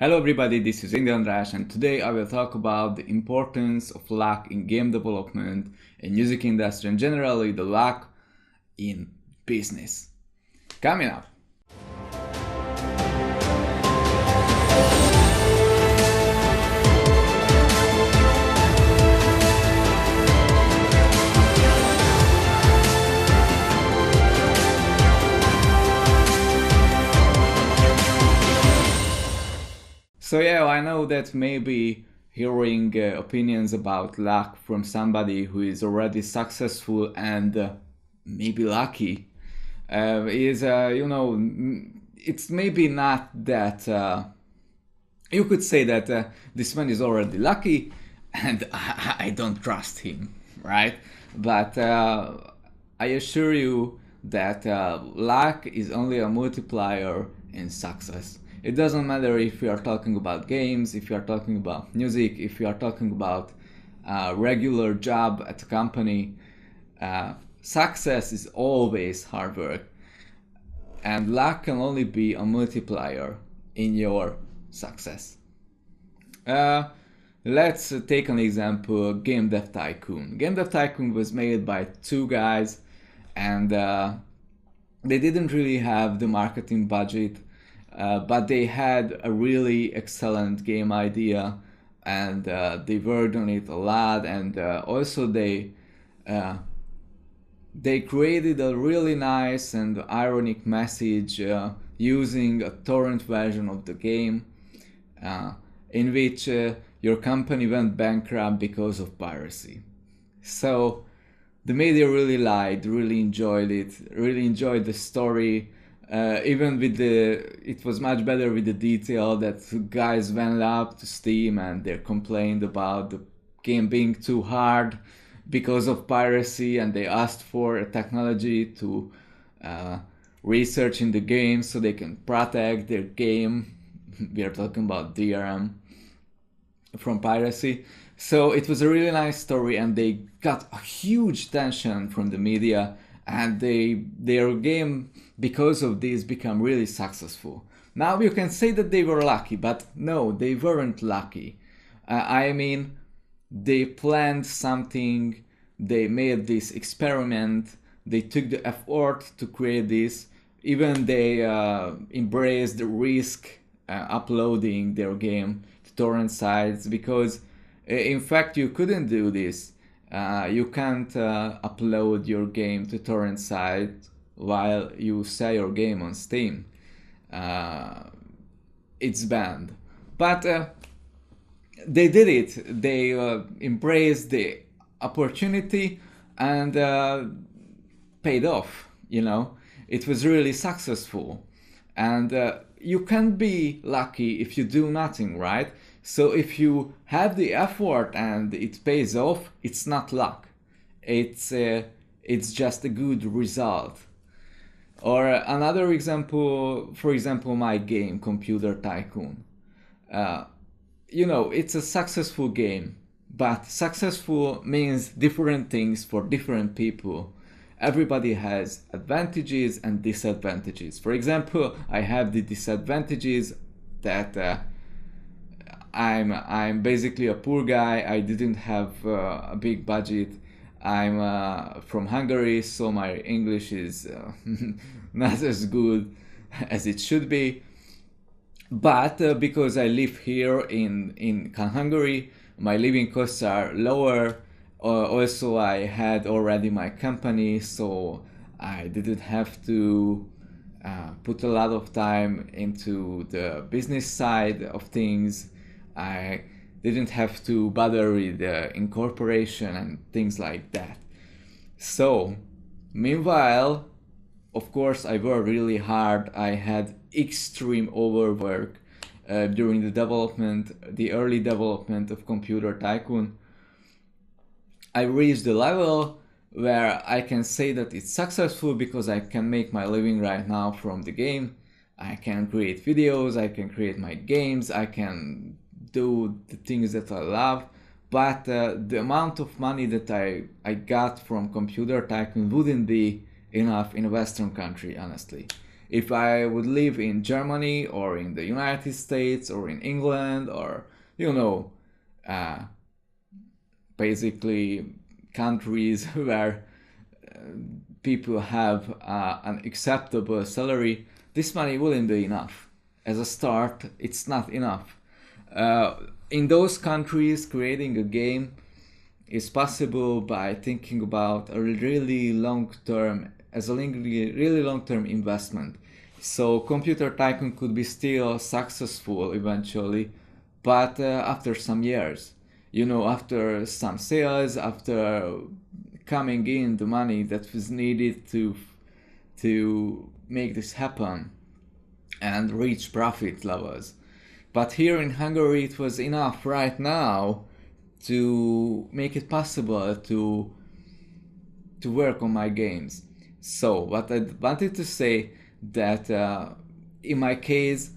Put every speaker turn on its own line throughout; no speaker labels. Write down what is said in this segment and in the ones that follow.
Hello everybody, this is András, and today I will talk about the importance of luck in game development and music industry and generally the luck in business. Coming up. So yeah, I know that maybe hearing opinions about luck from somebody who is already successful and maybe lucky is, it's maybe not that, you could say that this man is already lucky and I don't trust him, right? But I assure you that luck is only a multiplier in success. It doesn't matter if you are talking about games, if you are talking about music, if you are talking about a regular job at a company. Success is always hard work, and luck can only be a multiplier in your success. Let's take an example, Game Dev Tycoon. Game Dev Tycoon was made by two guys, and they didn't really have the marketing budget. But they had a really excellent game idea, and they worked on it a lot, and also they created a really nice and ironic message using a torrent version of the game, in which your company went bankrupt because of piracy. So the media really liked, really enjoyed it, really enjoyed the story. Even with it was much better with the detail that guys went up to Steam and they complained about the game being too hard because of piracy, and they asked for a technology to research in the game so they can protect their game. We are talking about DRM from piracy. So it was a really nice story, and they got a huge attention from the media, and their game, because of this, become really successful. Now you can say that they were lucky, but no, they weren't lucky. I mean, they planned something, they made this experiment, they took the effort to create this, even they embraced the risk uploading their game to torrent sites, because in fact you couldn't do this. You can't upload your game to torrent site while you sell your game on Steam. It's banned. But they did it. They embraced the opportunity and paid off. It was really successful. And you can't be lucky if you do nothing, right? So if you have the effort and it pays off, it's not luck. It's just a good result. Or another example, for example, my game, Computer Tycoon. It's a successful game, but successful means different things for different people. Everybody has advantages and disadvantages. For example, I have the disadvantages that I'm basically a poor guy. I didn't have a big budget. I'm from Hungary, so my English is not as good as it should be. But because I live here in Hungary, my living costs are lower. Also, I had already my company, so I didn't have to put a lot of time into the business side of things. I didn't have to bother with incorporation and things like that. So, meanwhile, of course, I worked really hard. I had extreme overwork during the early development of Computer Tycoon. I reached the level where I can say that it's successful because I can make my living right now from the game. I can create videos, I can create my games, I can do the things that I love, but the amount of money that I got from Computer Tycoon wouldn't be enough in a Western country, honestly. If I would live in Germany or in the United States or in England or, you know, uh, basically countries where people have an acceptable salary, this money wouldn't be enough. As a start, it's not enough. In those countries, creating a game is possible by thinking about a really long-term, as a really long-term investment. So Computer Tycoon could be still successful eventually, but after some years, you know, after some sales, after coming in the money that was needed to make this happen and reach profit levels. But here in Hungary, it was enough right now to make it possible to work on my games. So what I wanted to say that in my case,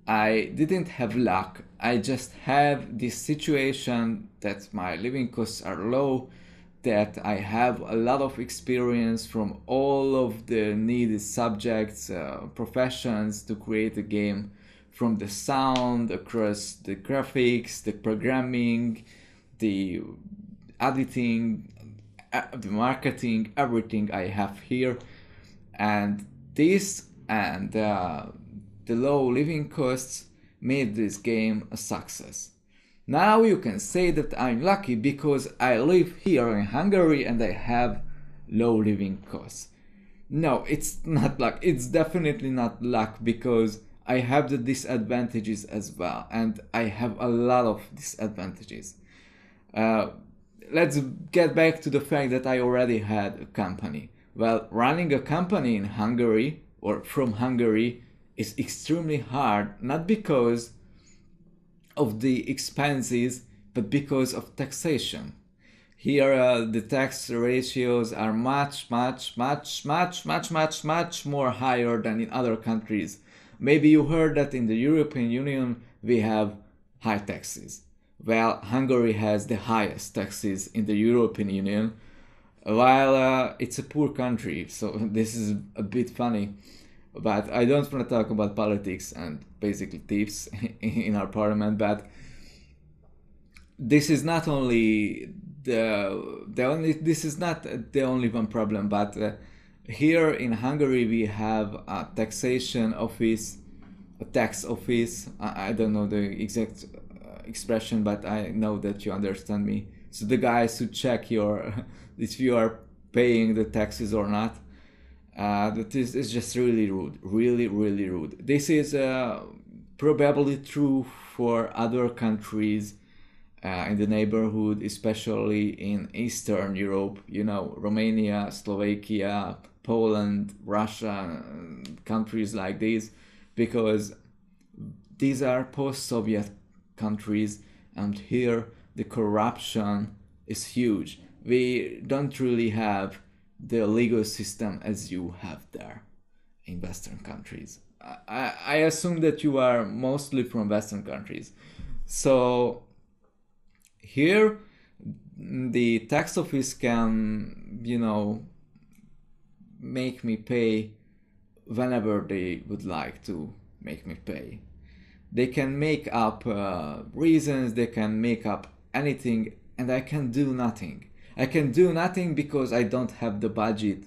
I didn't have luck. I just have this situation that my living costs are low, that I have a lot of experience from all of the needed subjects, professions to create a game, from the sound, across the graphics, the programming, the editing, the marketing, everything I have here. And this and the low living costs made this game a success. Now you can say that I'm lucky because I live here in Hungary and I have low living costs. No, it's not luck. It's definitely not luck because I have the disadvantages as well, and I have a lot of disadvantages. Uh, let's get back to the fact that I already had a company. Well, running a company in Hungary or from Hungary is extremely hard, not because of the expenses, but because of taxation. Here, the tax ratios are much more higher than in other countries. Maybe you heard that in the European Union we have high taxes. Well, Hungary has the highest taxes in the European Union, while it's a poor country, so this is a bit funny. But I don't want to talk about politics and basically thieves in our parliament. But this is not only this is not the only one problem. But here in Hungary we have a taxation office, a tax office. I don't know the exact expression, but I know that you understand me. So the guys who check your if you are paying the taxes or not. That is just really rude, really rude. This is probably true for other countries in the neighborhood, especially in Eastern Europe, you know, Romania, Slovakia, Poland, Russia, countries like these, because these are post-Soviet countries, and here the corruption is huge. We don't really have the legal system as you have there in Western countries. I assume that you are mostly from Western countries. So here the tax office can, you know, make me pay whenever they would like to make me pay. They can make up reasons, they can make up anything, and I can do nothing. I can do nothing because I don't have the budget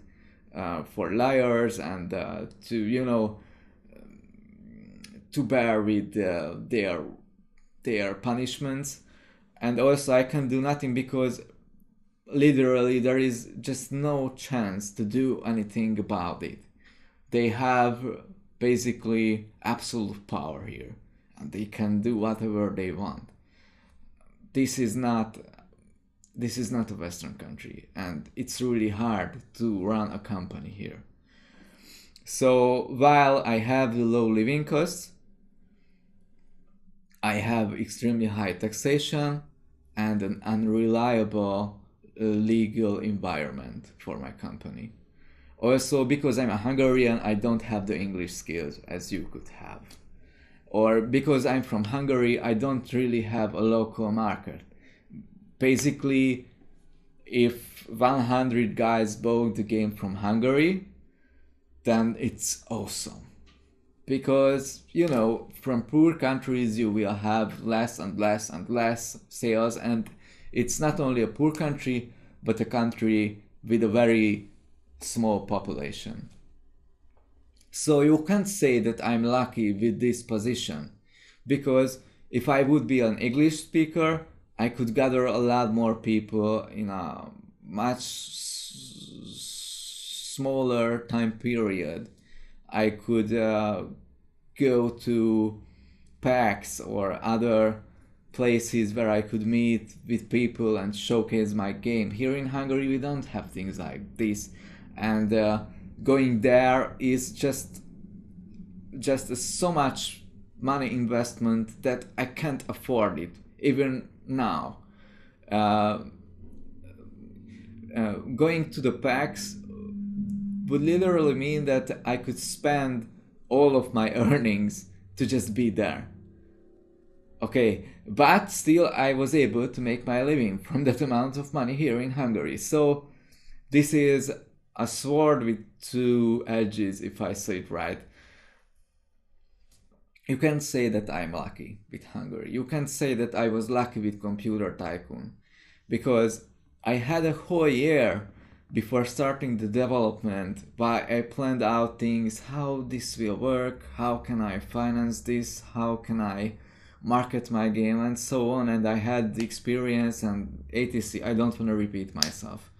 for lawyers and to, you know, to bear with their punishments. And also I can do nothing because literally there is just no chance to do anything about it. They have basically absolute power here, and they can do whatever they want. This is not a Western country, and it's really hard to run a company here. So while I have the low living costs, I have extremely high taxation and an unreliable legal environment for my company. Also, because I'm a Hungarian, I don't have the English skills as you could have. Or because I'm from Hungary, I don't really have a local market. Basically, if 100 guys bought the game from Hungary, then it's awesome. Because, you know, from poor countries you will have less and less and less sales, and it's not only a poor country, but a country with a very small population. So you can't say that I'm lucky with this position, because if I would be an English speaker, I could gather a lot more people in a much smaller time period. I could go to PAX or other places where I could meet with people and showcase my game. Here in Hungary we don't have things like this, and going there is just so much money investment that I can't afford it even now. Going to the PAX would literally mean that I could spend all of my earnings to just be there. Okay, but still I was able to make my living from that amount of money here in Hungary. So this is a sword with two edges, if I say it right. You can say that I'm lucky with Hungary. You can say that I was lucky with Computer Tycoon, because I had a whole year before starting the development, why I planned out things, how this will work, how can I finance this, how can I market my game, and so on. And I had the experience and etc. I don't want to repeat myself.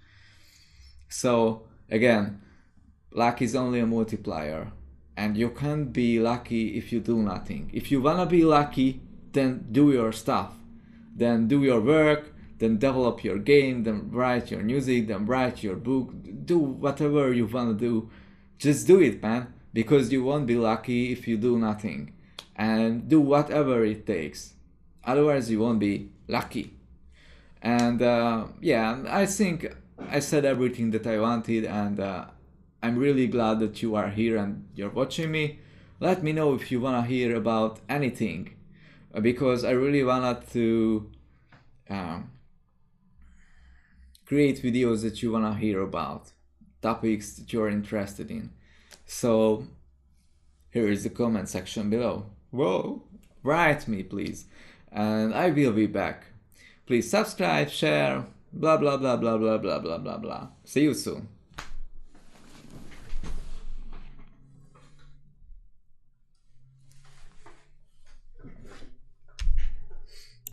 So again, luck is only a multiplier, and you can't be lucky if you do nothing. If you wanna be lucky, then do your stuff, then do your work, then develop your game, then write your music, then write your book, do whatever you wanna do. Just do it, man, because you won't be lucky if you do nothing. And do whatever it takes, otherwise you won't be lucky. And yeah, I think I said everything that I wanted, and I'm really glad that you are here and you're watching me. Let me know if you wanna hear about anything, because I really wanted to create videos that you wanna hear about, topics that you're interested in. So here is the comment section below. Whoa, write me please, and I will be back. Please subscribe, share, blah blah blah blah blah blah blah blah blah. See you soon.